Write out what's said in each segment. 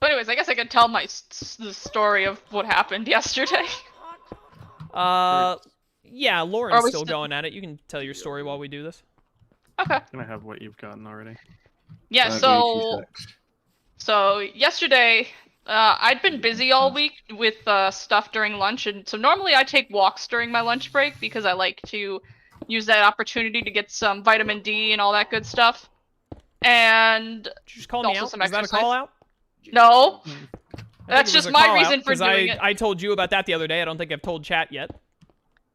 But anyways, I guess I could tell the story of what happened yesterday. Yeah, Lauren's still going at it. You can tell your story while we do this. Okay. Can I have what you've gotten already? Yeah, so yesterday, I'd been busy all week with stuff during lunch, and so normally I take walks during my lunch break because I like to use that opportunity to get some vitamin D and all that good stuff. And Did you just call me out? Some Was that a exercise. call out? No. That's just my reason for doing it. I told you about that the other day. I don't think I've told chat yet.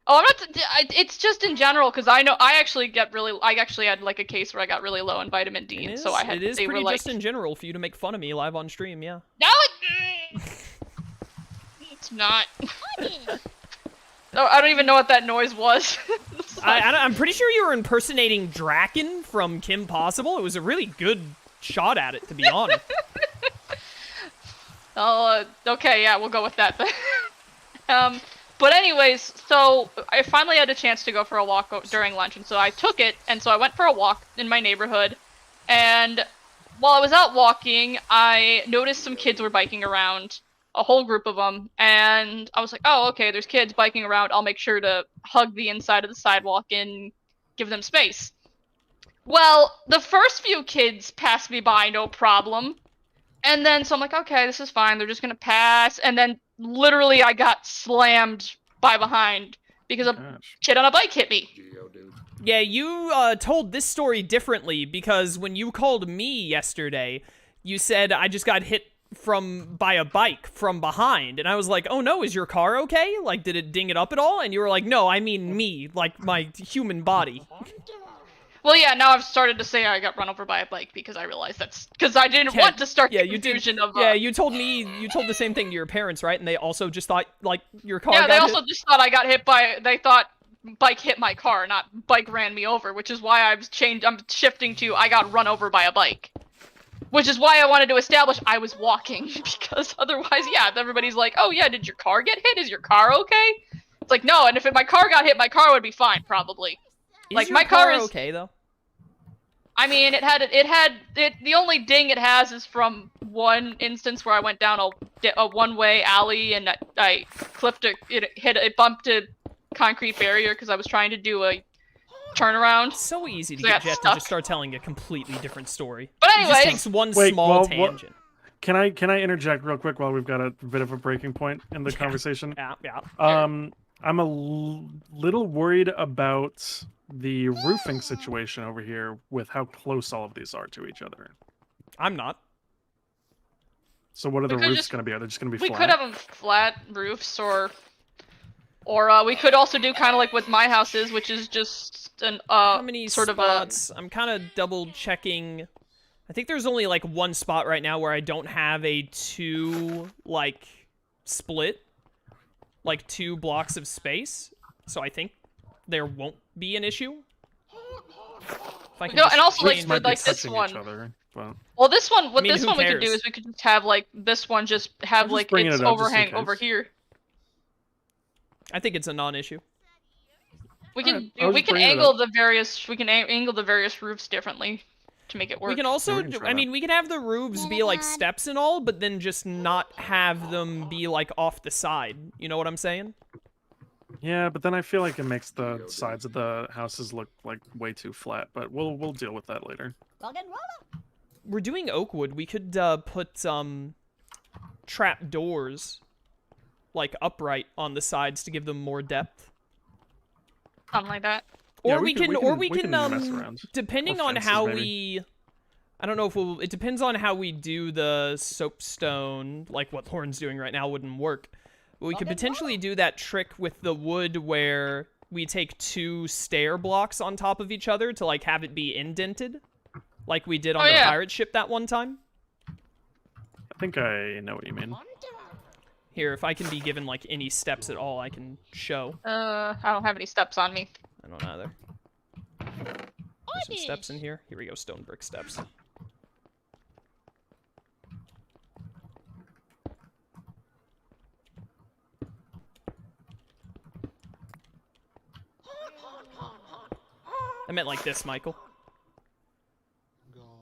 Oh, I'm not. It's just in general because I know I actually had like a case where I got really low in vitamin D, and so I had. It is pretty just in general for you to make fun of me live on stream, yeah. No, it's not. No, I don't even know what that noise was. I'm pretty sure you were impersonating Draken from Kim Possible. It was a really good shot at it, to be honest. Oh, okay, yeah, we'll go with that then. But anyways, so I finally had a chance to go for a walk during lunch, and so I took it, and so I went for a walk in my neighborhood, and while I was out walking, I noticed some kids were biking around, a whole group of them, and I was like, oh, okay, there's kids biking around, I'll make sure to hug the inside of the sidewalk and give them space. Well, the first few kids passed me by, no problem. And then, so I'm like, okay, this is fine. They're just going to pass. And then, literally, I got slammed by behind because a kid on a bike hit me. Yeah, you told this story differently because when you called me yesterday, you said I just got hit by a bike from behind. And I was like, oh no, is your car okay? Like, did it ding it up at all? And you were like, no, I mean me, like my human body. Well, yeah, now I've started to say I got run over by a bike because I realized because I didn't want to start the confusion of... Yeah, you told the same thing to your parents, right? And they also just thought, like, your car Yeah, they also just thought I got hit by... They thought bike hit my car, not bike ran me over, which is why I'm shifting to I got run over by a bike. Which is why I wanted to establish I was walking, because otherwise, yeah, everybody's like, oh yeah, did your car get hit? Is your car okay? It's like, no, and if my car got hit, my car would be fine, probably. Like, my car is okay, though? I mean, the only ding it has is from one instance where I went down a one-way alley and I bumped a concrete barrier because I was trying to do a turnaround. It's so easy to get Jet to just start telling a completely different story. But anyways, it just takes one small tangent. Can I interject real quick while we've got a bit of a breaking point in the conversation? Yeah. I'm a little worried about the roofing situation over here with how close all of these are to each other. I'm not. So what are the roofs going to be? Are they just going to be flat? We could have them flat roofs, or we could also do kind of like what my house is, which is just an how many spots? I'm kind of double checking. I think there's only like one spot right now where I don't have a 2 like split, like 2 blocks of space. So I think there won't be an issue. No, and also like for like this one. Well, this one, we could do is we could just have like this one just have like its overhang over here. I think it's a non-issue. We can angle the various roofs differently to make it work. We can also, I mean, we can have the roofs be like steps and all, but then just not have them be like off the side. You know what I'm saying? Yeah, but then I feel like it makes the sides of the houses look like way too flat. But we'll deal with that later. We're doing Oakwood. We could put trap doors like upright on the sides to give them more depth. Something like that. Or we can depending on how we, I don't know if it depends on how we do the soapstone, like what Lauren's doing right now wouldn't work. But we could potentially do that trick with the wood where we take 2 stair blocks on top of each other to like have it be indented, like we did on the pirate ship that one time. I think I know what you mean. Here, if I can be given like any steps at all, I can show. I don't have any steps on me. I don't either. There's some steps in here. Here we go, stone brick steps. I meant like this, Michael.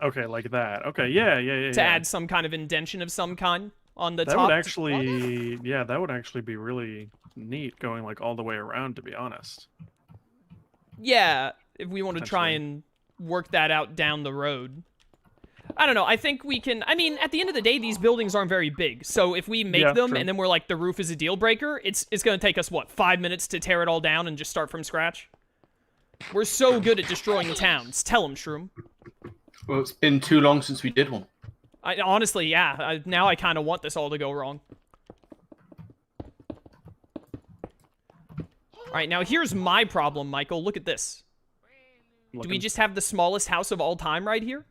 Okay, like that. Okay, yeah. To add some kind of indention of some kind on the top. That would actually, that would actually be really neat going like all the way around, to be honest. Yeah, if we want to try and work that out down the road. I don't know, I think we can, I mean, at the end of the day, these buildings aren't very big, so if we make them true. and then we're like, the roof is a deal breaker, it's gonna take us, what, 5 minutes to tear it all down and just start from scratch? We're so good at destroying towns. Tell them, Shroom. Well, it's been too long since we did one. Honestly, yeah. Now I kind of want this all to go wrong. Alright, now here's my problem, Michael. Look at this. Do we just have the smallest house of all time right here?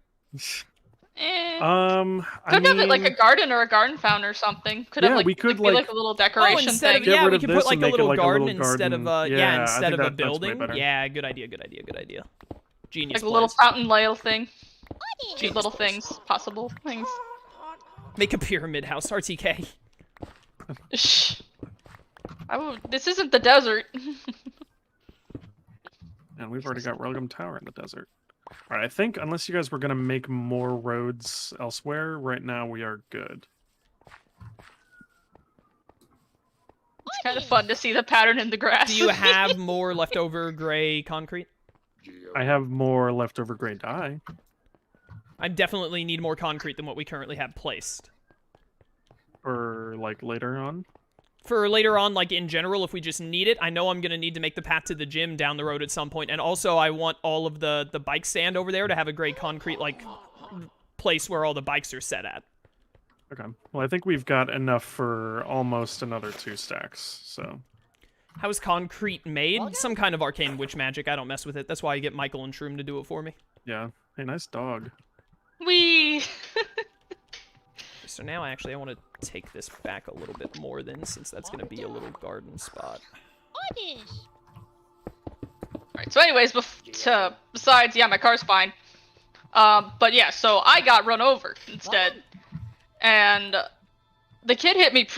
Could have it like a garden or a garden fountain or something. Could have like, we could be like a little decoration instead thing. of, yeah, we could put like a little like garden a little instead of garden. instead of a that's way building. better. Yeah, good idea. Genius. Like a little fountain little thing. Cute little things, possible things. Make a pyramid house, RTK. Shh. This isn't the desert. And we've already got Welcome Tower in the desert. Alright, I think unless you guys were going to make more roads elsewhere, right now we are good. It's kind of fun to see the pattern in the grass. Do you have more leftover gray concrete? I have more leftover gray dye. I definitely need more concrete than what we currently have placed. For, like, later on? For later on, like, in general, if we just need it, I know I'm going to need to make the path to the gym down the road at some point, and also I want all of the bike stand over there to have a gray concrete, like, place where all the bikes are set at. Okay. Well, I think we've got enough for almost another 2 stacks, so... How is concrete made? Some kind of arcane witch magic. I don't mess with it. That's why I get Michael and Shroom to do it for me. Yeah. Hey, nice dog. Wee! So now, actually, I want to take this back a little bit more then, since that's going to be a little garden spot. Alright, so anyways, besides, yeah, my car's fine. But yeah, so I got run over instead. And the kid hit me,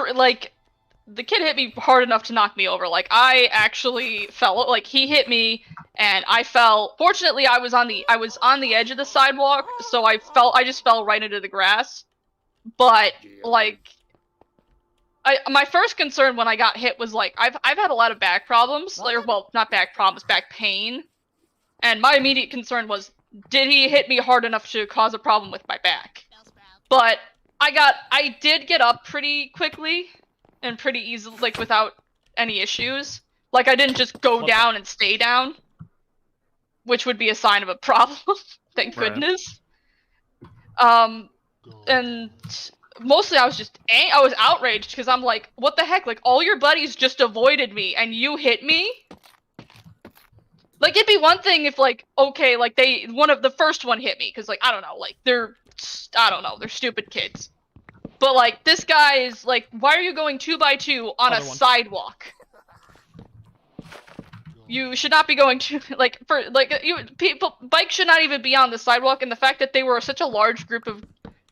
the kid hit me hard enough to knock me over. Like, I actually fell, like, he hit me, and I fell. Fortunately, I was on the edge of the sidewalk, so I just fell right into the grass. But, like, my first concern when I got hit was, like, I've had a lot of back problems, like, well, not back problems, back pain. And my immediate concern was, did he hit me hard enough to cause a problem with my back? But I did get up pretty quickly and pretty easily, like, without any issues. Like, I didn't just go down and stay down, which would be a sign of a problem. Thank goodness. And mostly I was outraged because I'm like, what the heck? Like, all your buddies just avoided me and you hit me? Like, it'd be one thing if, like, okay, like, the first one hit me because, like, I don't know, like, they're stupid kids. But, like, this guy is, like, why are you going 2 by 2 on a sidewalk? You should not be going to, like, bikes should not even be on the sidewalk, and the fact that they were such a large group of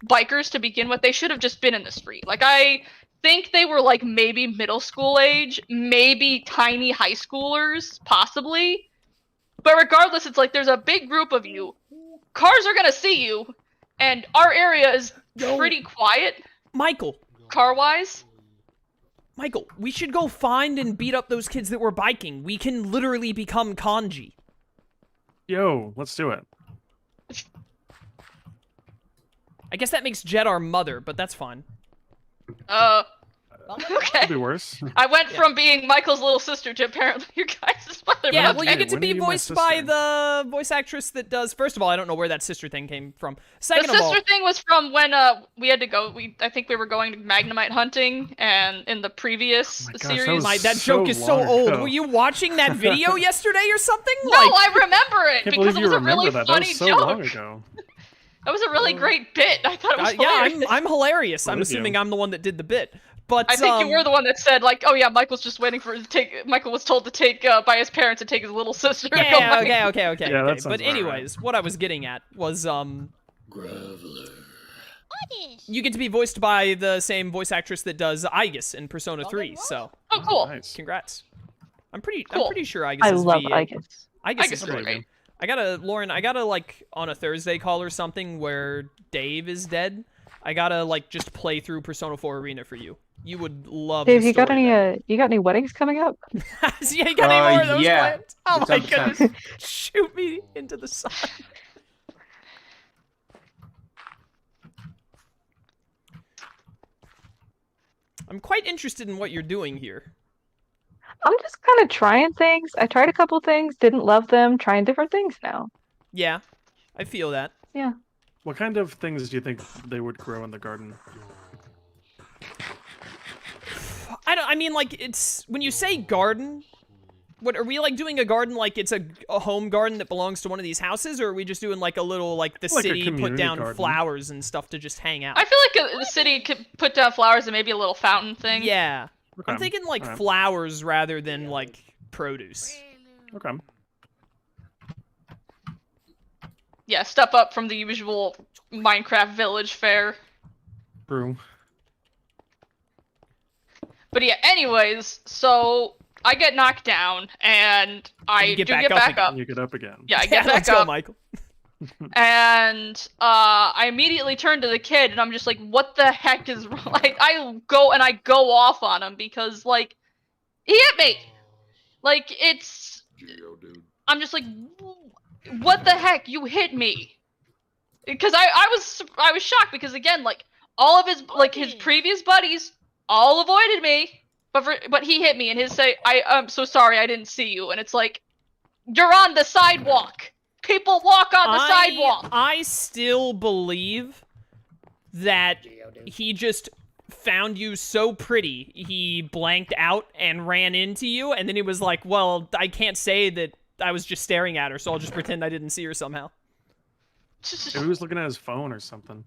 bikers to begin with, they should have just been in the street. Like, I think they were, like, maybe middle school age, maybe tiny high schoolers, possibly. But regardless, it's like, there's a big group of you, cars are gonna see you, and our area is pretty quiet. Michael! Car-wise. Michael, we should go find and beat up those kids that were biking. We can literally become kanji. Yo, let's do it. I guess that makes Jet our mother, but that's fine. Okay. Could be worse. I went from being Michael's little sister to apparently your guys' mother. Yeah, well, you get to When be are you my voiced by sister? the voice actress that does... First of all, I don't know where that sister thing came from. Second The of all... sister thing was from when we had to go. I think we were going to Magnemite hunting, and in the previous Oh my gosh, series. That joke is so long old. ago. Were you watching that video yesterday or something? No, I remember it Can't because believe it you was a remember really that. funny That was so joke. long ago. That was a really great bit. I thought it was yeah, hilarious. I'm hilarious. I'm Believe you. assuming I'm the one that did the bit. But I think you were the one that said, like, oh yeah, Michael's just waiting for Michael was told to take by his parents to take his little sister. to go Yeah, bike. okay. Yeah, that sounds But about anyways, what I was getting at was Graveler. you get to be voiced by the same voice actress that does Aegis in Persona 3. So Oh, cool. Nice. congrats. I'm pretty Cool. sure Aegis I is love VA. Aegis. Aegis Aegis is is great. great. Lauren, I gotta, like, on a Thursday call or something where Dave is dead, I gotta, like, just play through Persona 4 Arena for you. You would love Dave, the story. you got any weddings coming up? Yeah, you got any more of those yeah. plans? Oh It's my 100%. goodness. Shoot me into the sun. I'm quite interested in what you're doing here. I'm just kind of trying things. I tried a couple things, didn't love them, trying different things now. Yeah, I feel that. Yeah. What kind of things do you think they would grow in the garden? I mean, like, it's when you say garden, what are we, like, doing a garden like it's a home garden that belongs to one of these houses, or are we just doing like a little, like, the Like a city put community down garden. flowers and stuff to just hang out? I feel like the city could put down flowers and maybe a little fountain thing. Yeah. Okay. I'm thinking like Alright. flowers rather than like produce. Okay. Yeah, step up from the usual Minecraft village fare. True. But yeah, anyways, so I get knocked down, and I you do get get back up back up. And you get up again. Yeah, I get Let's back go, up, Michael. and I immediately turn to the kid, and I'm just like, what the heck is wrong? I go off on him, because, like, he hit me! Like, it's... I'm just like, what the heck? You hit me! Because I was shocked, because, again, like, all of his previous buddies all avoided me, but he hit me, and his say, I'm so sorry, I didn't see you, and it's like, you're on the sidewalk! People walk on the sidewalk! I still believe that he just found you so pretty, he blanked out and ran into you, and then he was like, well, I can't say that I was just staring at her, so I'll just pretend I didn't see her somehow. Maybe he was looking at his phone or something.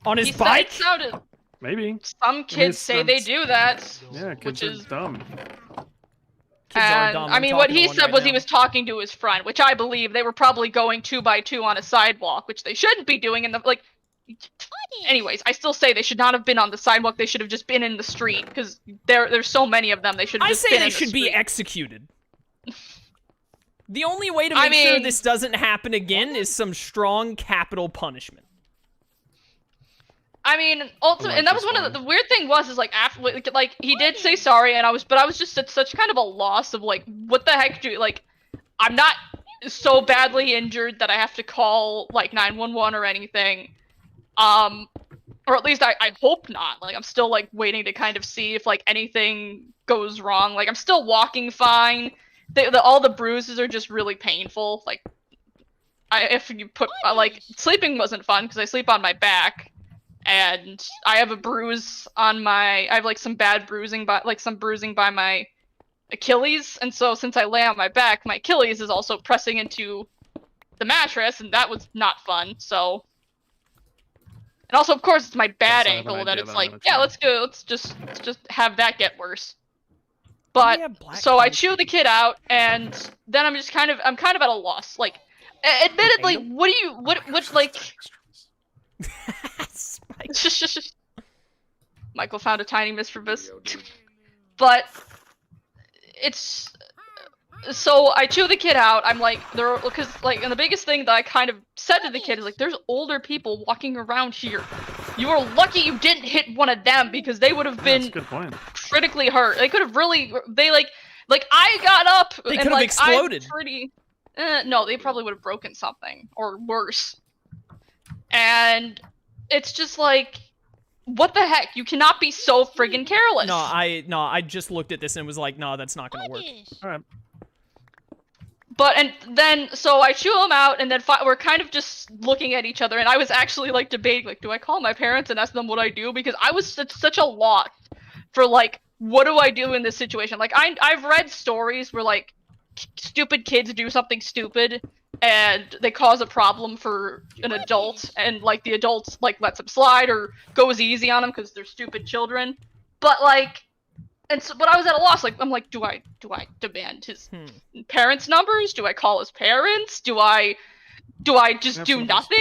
On his He said bike? it sounded... Maybe. Some kids say they sounds- do that. Yeah, kids Which are is dumb. Kids are And, dumb. I I'm mean, what talking to he one said right was he now. was talking to his friend, which I believe they were probably going 2 by 2 on a sidewalk, which they shouldn't be doing in the, like... Anyways, I still say they should not have been on the sidewalk, they should have just been in the street, because there's so many of them, they should have I just say been they in the should be street. executed. The only way to I make sure mean- this doesn't happen again is some strong capital punishment. I mean, ultimately, and that was one of the weird thing was, is, like, after, like, he did say sorry, and I was just at such kind of a loss of, like, what the heck do, like, I'm not so badly injured that I have to call, like, 911 or anything, or at least I hope not, like, I'm still, like, waiting to kind of see if, like, anything goes wrong, like, I'm still walking fine, all the bruises are just really painful, like, if you put, like, sleeping wasn't fun, because I sleep on my back, and I have a bruise on my, I have, like, some bad bruising, some bruising by my Achilles, and so since I lay on my back, my Achilles is also pressing into the mattress, and that was not fun, so... And also, of course, it's my bad Yes, I have an ankle that idea it's that I'm like, gonna yeah, try. let's go, let's just have that get worse. But, Yeah, black so I coat. chew the kid out, and then I'm kind of at a loss, like, admittedly, what, like... Spike. Michael found a tiny mischievous. But it's so I chew the kid out. I'm like, because, like, and the biggest thing that I kind of said to the kid is, like, there's older people walking around here. You are lucky you didn't hit one of them, because they would have That's a been good point. critically hurt. They could have really, like I got up They and, could have like, exploded. I'm pretty. No, they probably would have broken something or worse. And it's just like, what the heck? You cannot be so friggin' careless. No, I just looked at this and was like, no, that's not gonna work. All right. But, and then, so I chew him out, and then we're kind of just looking at each other, and I was actually, like, debating, like, do I call my parents and ask them what I do? Because I was such a loss for, like, what do I do in this situation? Like, I've read stories where, like, stupid kids do something stupid, and they cause a problem for an adult, and, like, the adult, like, lets them slide or goes easy on them because they're stupid children. But, like, but I was at a loss. Like, I'm like, do I demand his parents' numbers? Do I call his parents? Do I just do nothing?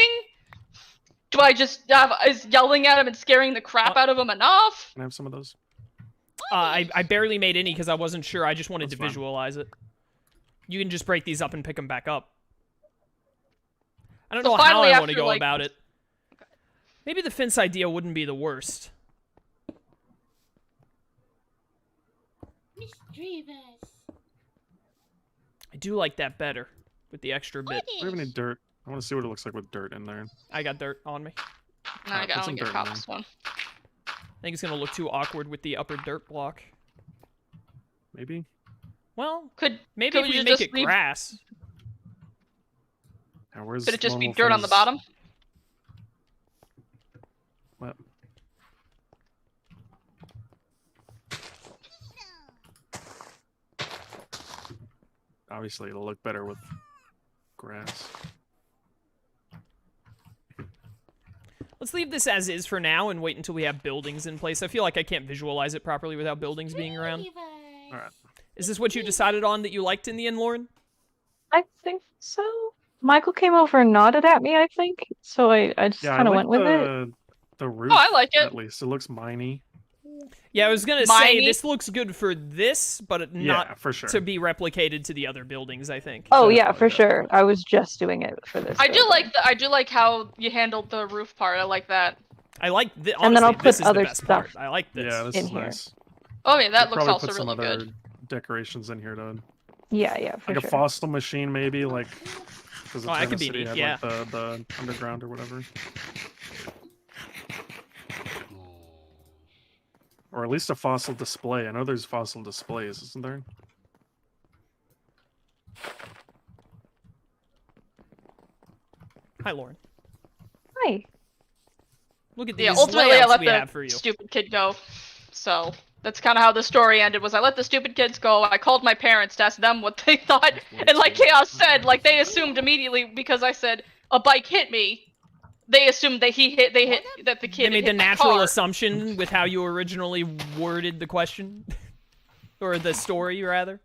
Do I just is yelling at him and scaring the crap out of him enough? Can I have some of those? I barely made any because I wasn't sure. I just wanted That's to fine. visualize it. You can just break these up and pick them back up. I don't know how I want to go about it. Maybe the fence idea wouldn't be the worst. I do like that better, with the extra bit. Do we have any dirt? I want to see what it looks like with dirt in there. I got dirt on me. No, I don't get cops one. I think it's gonna look too awkward with the upper dirt block. Maybe? Well, maybe if we make it grass. Now, where's could it just be normal dirt on the fence? bottom? What? Obviously, it'll look better with grass. Let's leave this as is for now and wait until we have buildings in place. I feel like I can't visualize it properly without buildings being around. Alright. Is this what you decided on that you liked in the end, Lauren? I think so. Michael came over and nodded at me, I think. So I just kind of went with it. The roof, I like it. at least. It looks miney. Yeah, I was gonna say, this looks good for this, but not for sure. to be replicated to the other buildings, I think. Oh, yeah, for sure. I was just doing it for this. I do like how you handled the roof part. I like that. I like this. And then I'll Honestly, this put is other the best stuff part. I like this. Yeah, this in is here. nice. Oh yeah, that We'll looks probably also put some really other good. decorations in here to Yeah, for like sure. a fossil machine, maybe, like because that could be City neat, had, yeah. like, the underground or whatever, or at least a fossil display. I know there's fossil displays, isn't there? Hi, Lauren. Hi. Look at these Yeah, ultimately I layouts let we have for the you. stupid kid go. So that's kind of how the story ended. Was I let the stupid kids go? I called my parents to ask them what they thought, and like Chaos said, like they assumed immediately because I said a bike hit me. They assumed that that the kid. They made hit the my natural car. assumption with how you originally worded the question. Or the story, rather.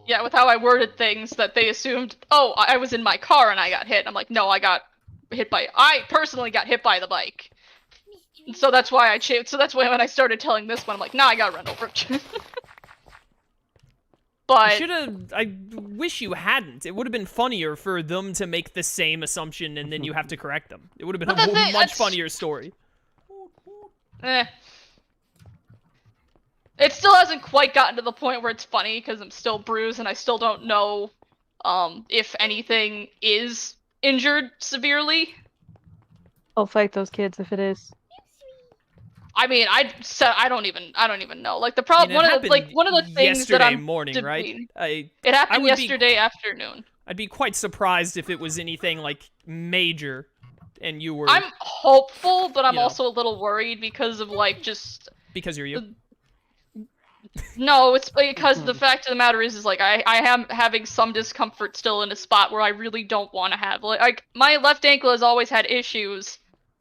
Yeah, with how I worded things, that they assumed, oh, I was in my car and I got hit. I'm like, no, I personally got hit by the bike. And so that's why so that's why when I started telling this one, I'm like, nah, I got run over. But I wish you hadn't. It would have been funnier for them to make the same assumption and then you have to correct them. It would have been a much funnier story. It still hasn't quite gotten to the point where it's funny because I'm still bruised and I still don't know if anything is injured severely. I'll fight those kids if it is. I mean, I don't even know. Like the problem, one of the things that I'm morning, right? It happened yesterday afternoon. I'd be quite surprised if it was anything like major, and you were. I'm hopeful, but I'm also a little worried because of like just. Because you're you. No, it's because the fact of the matter is like I am having some discomfort still in a spot where I really don't want to have. Like my left ankle has always had issues.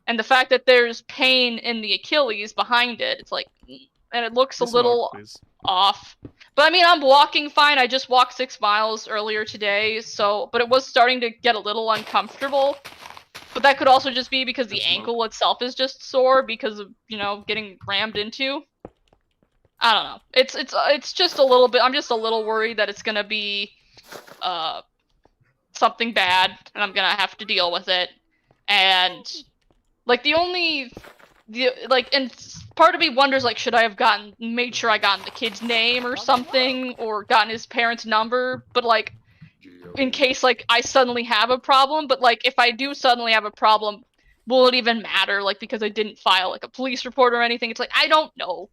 And the fact that there's pain in the Achilles behind it, it's like, and it looks a little off. But I mean, I'm walking fine. I just walked 6 miles earlier today, but it was starting to get a little uncomfortable. But that could also just be because the ankle itself is just sore because of, getting rammed into. I don't know. It's just a little bit, I'm just a little worried that it's gonna be something bad, and I'm gonna have to deal with it. And like and part of me wonders, like, should I have made sure I gotten the kid's name or something, or gotten his parents' number, but like, in case like I suddenly have a problem, but like if I do suddenly have a problem, will it even matter? Like, because I didn't file like a police report or anything. It's like, I don't know.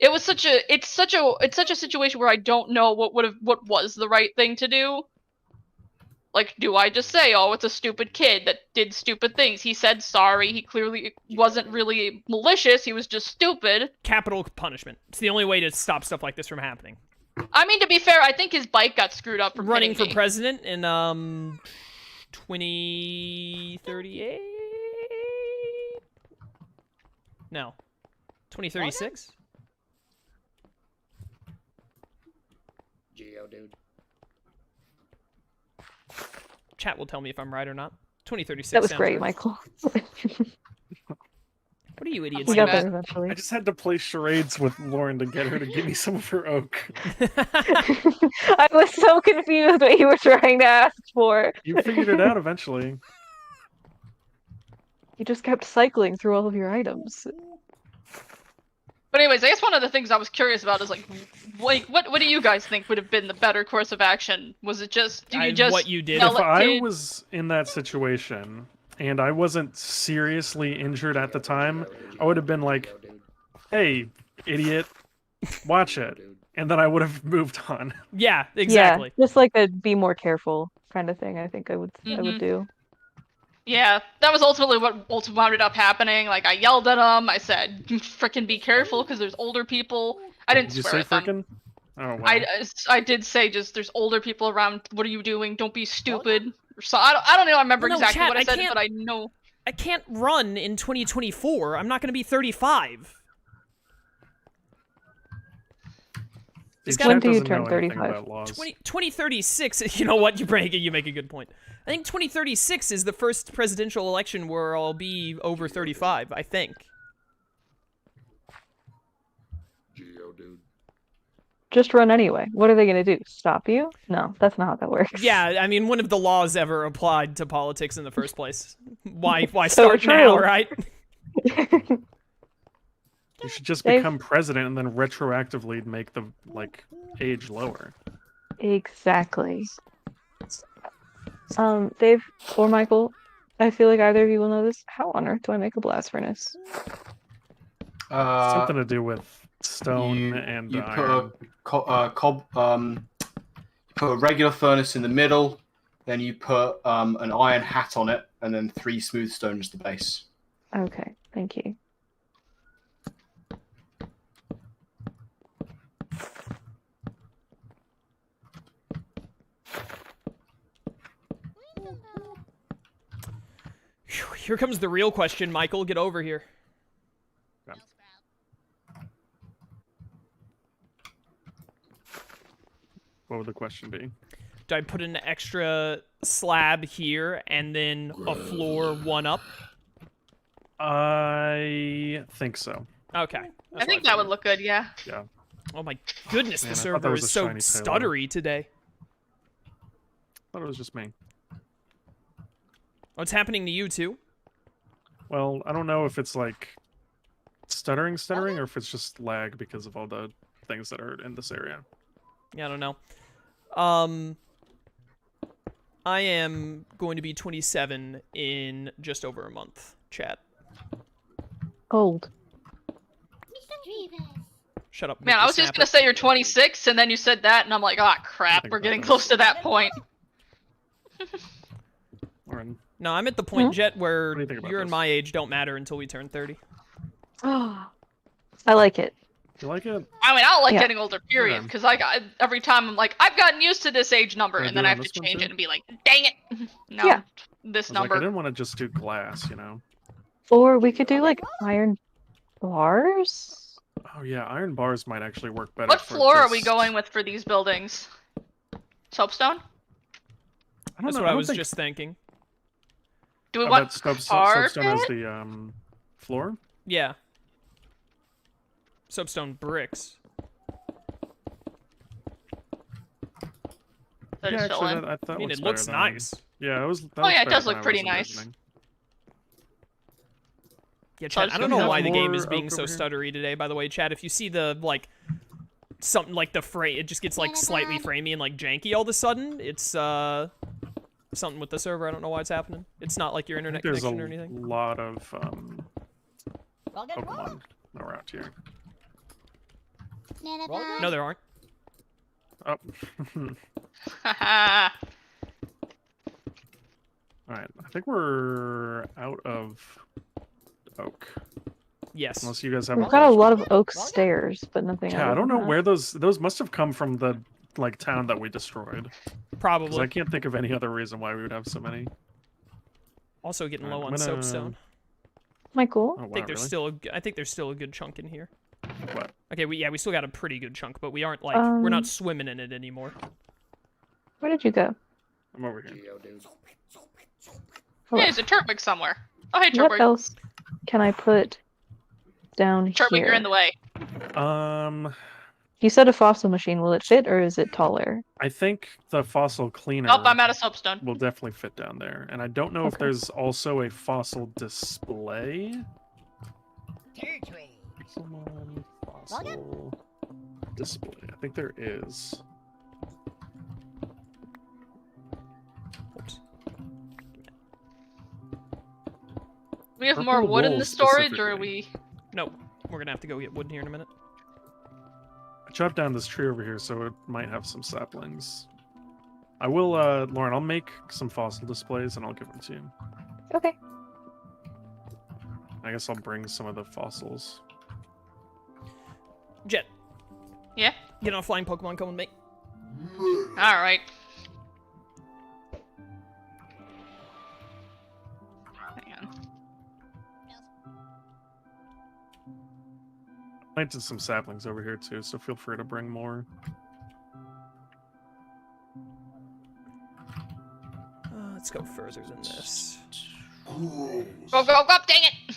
It's such a situation where I don't know what was the right thing to do. Like, do I just say, oh, it's a stupid kid that did stupid things? He said sorry. He clearly wasn't really malicious. He was just stupid. Capital punishment. It's the only way to stop stuff like this from happening. I mean, to be fair, I think his bike got screwed up from running for me. president in 2038? No. 2036? Geo, dude. Chat will tell me if I'm right or not. 2036. That was sounds great, right. Michael. What are you idiots We got doing? there eventually. I just had to play charades with Lauren to get her to give me some of her oak. I was so confused what you were trying to ask for. You figured it out eventually. You just kept cycling through all of your items. But anyways, I guess one of the things I was curious about is like what do you guys think would have been the better course of action? Was it just what you did? If I was in that situation and I wasn't seriously injured at the time, I would have been like, "Hey, idiot, watch it," and then I would have moved on. Yeah, exactly. Yeah, just like a be more careful kind of thing. I think I would do. Yeah, that was ultimately what wound up happening. Like, I yelled at him. I said, "Frickin' be careful," because there's older people. I didn't Did swear you say at them. frickin'? Oh, wow. I did say just there's older people around. What are you doing? Don't be stupid. So I don't know. I remember exactly what I said, but I know. I can't run in 2024. I'm not going to be 35. When do you turn 35? 2036. You know what? You make a good point. I think 2036 is the first presidential election where I'll be over 35. I think. Just run anyway. What are they gonna do? Stop you? No, that's not how that works. Yeah, I mean, when have the laws ever applied to politics in the first place? Why So start true. now, right? You should just become president and then retroactively make the age lower. Exactly. Dave or Michael, I feel like either of you will know this. How on earth do I make a blast furnace? Something to do with stone and you iron. put a regular furnace in the middle, then you put an iron hat on it, and then 3 smooth stones the base. Okay, thank you. Here comes the real question, Michael. Get over here. Yeah. What would the question be? Do I put an extra slab here and then a floor 1 up? I think so. Okay. I think that would look good. Yeah. Yeah. Oh my goodness, Man, the I thought server that was is a so shiny stuttery today. Thought it was just me. What's happening to you too? Well, I don't know if it's like stuttering, or if it's just lag because of all the things that are in this area. Yeah, I don't know. I am going to be 27 in just over a month, chat. Old. Shut up. Man, I was just gonna say you're 26, and then you said that, and I'm like, ah, crap, we're getting close to that point. No, I'm at the point, Jet, where you're this? and my age don't matter until we turn 30. Oh, I like it. You like it? I mean, I don't like getting older, period, because every time I'm like, I've gotten used to this age number, and then I have to change it and be like, dang it, no, this number. I didn't want to just do glass, you know? Or we could do, like, iron bars? Oh yeah, iron bars might actually work better. What floor are we going with for these buildings? Soapstone? That's what I was just thinking. Do we want soapstone as the floor? Yeah. Soapstone bricks. I mean, it looks nice. Yeah, it was. Oh yeah, it does look pretty nice. Yeah, Chad, I don't know why the game is being so stuttery today, by the way, Chad. If you see the, something like the frame, it just gets, slightly framey and, janky all of a sudden. It's, something with the server. I don't know why it's happening. It's not like your internet connection or anything. There's a lot of, Pokemon around here. No, there aren't. Oh. Alright, I think we're out of oak. Yes. Unless you guys have. We've got a lot of oak stairs, but nothing. Yeah, I don't know where those must have come from the town that we destroyed. Probably. I can't think of any other reason why we would have so many. Also getting low on soapstone. Michael. Oh, wow, I think there's still a good chunk in here. What? Okay, we still got a pretty good chunk, but we aren't we're not swimming in it anymore. Where did you go? I'm over here. Hey, there's a Turtwig somewhere. Oh, hey, What Turtwig. else can I put down Turtwig, here? you're in the way. You said a fossil machine. Will it fit, or is it taller? I think the fossil cleaner Oh, I'm out of soapstone. will definitely fit down there. And I don't know if there's also a fossil display. Pixelmon fossil display. I think there is. Oops. We have Purple more wood in wool the storage, or are specifically. we? No, we're gonna have to go get wood here in a minute. I chopped down this tree over here, so it might have some saplings. I will, Lauren, I'll make some fossil displays and I'll give them to you. Okay. I guess I'll bring some of the fossils. Jet, Yeah. get on a flying Pokemon, come with me. All right. Hang on. Planted some saplings over here too, so feel free to bring more. Let's go further than this. Go, go, go! Dang it!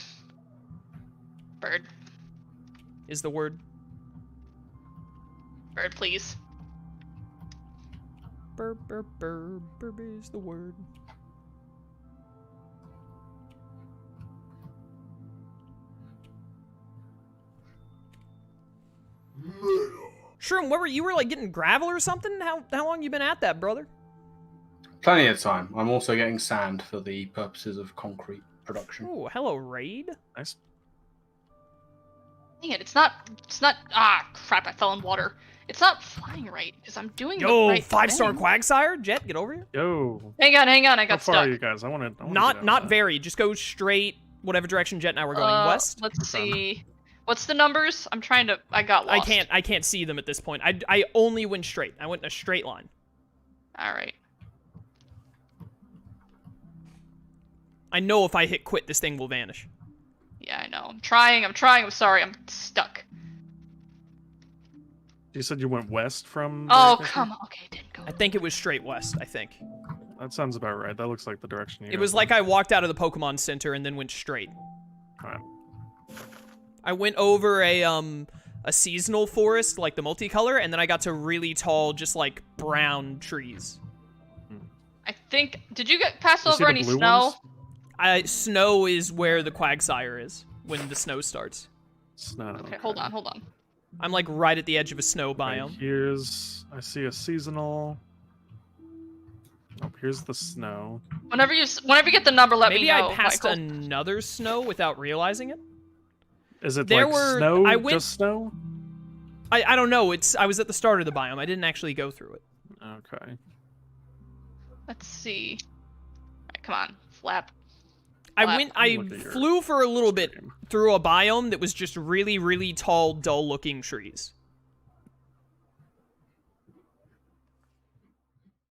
Bird. Is the word. Bird, please. Burb, burb, burb, burb is the word. Shroom, what were you were like getting gravel or something? How long you been at that, brother? Plenty of time. I'm also getting sand for the purposes of concrete production. Oh, hello, Raid. Nice. Dang it! It's not. Ah, crap! I fell in water. It's not flying right because I'm doing the Yo, right 5-star thing. Quagsire, Jet, get over here. Yo. Hang on, I How got far stuck. are you guys? I want to. Not very. Just go straight, whatever direction Jet and I were going. West. Let's see. What's the numbers? I'm trying to. I got lost. I can't see them at this point. I only went straight. I went in a straight line. All right. I know if I hit quit, this thing will vanish. Yeah, I know. I'm trying. I'm sorry. I'm stuck. You said you went west from. Oh, the come on. Okay, it didn't go. I think it was straight west, I think. That sounds about right. That looks like the direction you. It was like I walked out of the Pokemon Center and then went straight. Alright. I went over a seasonal forest, like the multicolor, and then I got to really tall, just like brown trees. I think. Did you get pass You see over the any blue snow? ones? Snow is where the Quagsire is when the snow starts. It's not. Okay, hold on. I'm like right at the edge of a snow Right, biome. here's. I see a seasonal. Oh, here's the snow. Whenever you get the number, let me Maybe know. I passed Michael. another snow without realizing it. Is it There like were- snow? I went- Just snow? I don't know. I was at the start of the biome. I didn't actually go through it. Okay. Let's see. Alright, come on, flap. I Flap. Look at your flew for a little bit stream. through a biome that was just really, really tall, dull-looking trees.